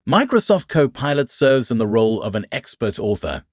Microsoft Copilot serves in the role of an expert author.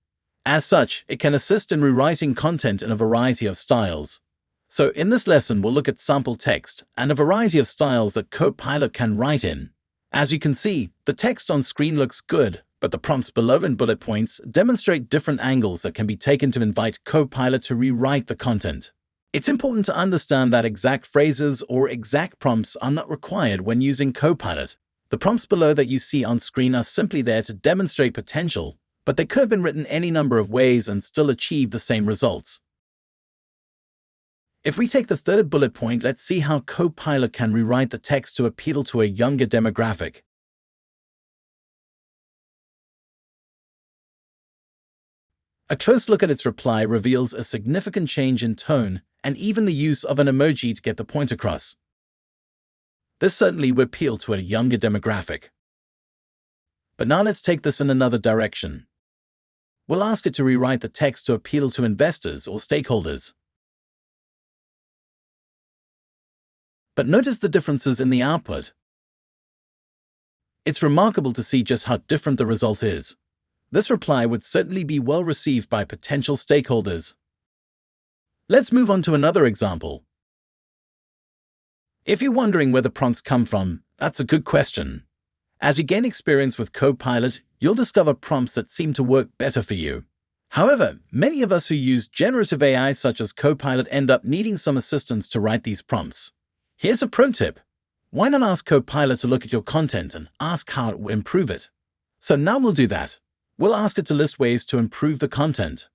As such, it can assist in rewriting content in a variety of styles. So in this lesson, we'll look at sample text and a variety of styles that Copilot can write in. As you can see, the text on screen looks good, but the prompts below in bullet points demonstrate different angles that can be taken to invite Copilot to rewrite the content. It's important to understand that exact phrases or exact prompts are not required when using Copilot. The prompts below that you see on screen are simply there to demonstrate potential, but they could have been written any number of ways and still achieve the same results. If we take the third bullet point, let's see how Copilot can rewrite the text to appeal to a younger demographic. A close look at its reply reveals a significant change in tone and even the use of an emoji to get the point across. This certainly would appeal to a younger demographic. But now let's take this in another direction. We'll ask it to rewrite the text to appeal to investors or stakeholders. But notice the differences in the output. It's remarkable to see just how different the result is. This reply would certainly be well received by potential stakeholders. Let's move on to another example. If you're wondering where the prompts come from, that's a good question. As you gain experience with Copilot, you'll discover prompts that seem to work better for you. However, many of us who use generative AI such as Copilot end up needing some assistance to write these prompts. Here's a pro tip. Why not ask Copilot to look at your content and ask how it will improve it? So now we'll do that. We'll ask it to list ways to improve the content.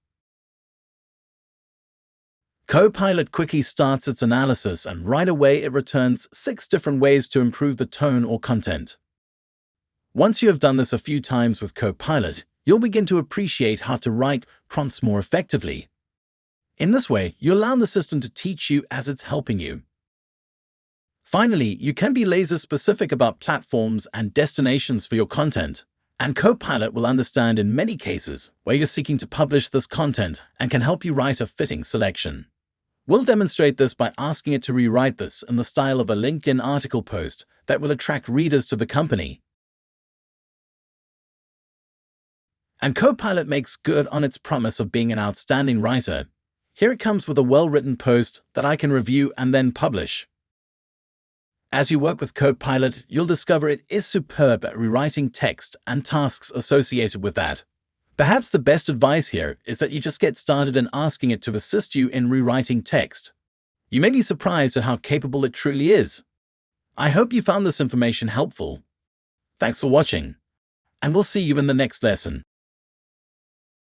Copilot quickly starts its analysis and right away it returns 6 different ways to improve the tone or content. Once you have done this a few times with Copilot, you'll begin to appreciate how to write prompts more effectively. In this way, you allow the system to teach you as it's helping you. Finally, you can be laser-specific about platforms and destinations for your content, and Copilot will understand in many cases where you're seeking to publish this content and can help you write a fitting selection. We'll demonstrate this by asking it to rewrite this in the style of a LinkedIn article post that will attract readers to the company. And Copilot makes good on its promise of being an outstanding writer. Here it comes with a well-written post that I can review and then publish. As you work with Copilot, you'll discover it is superb at rewriting text and tasks associated with that. Perhaps the best advice here is that you just get started in asking it to assist you in rewriting text. You may be surprised at how capable it truly is. I hope you found this information helpful. Thanks for watching, and we'll see you in the next lesson.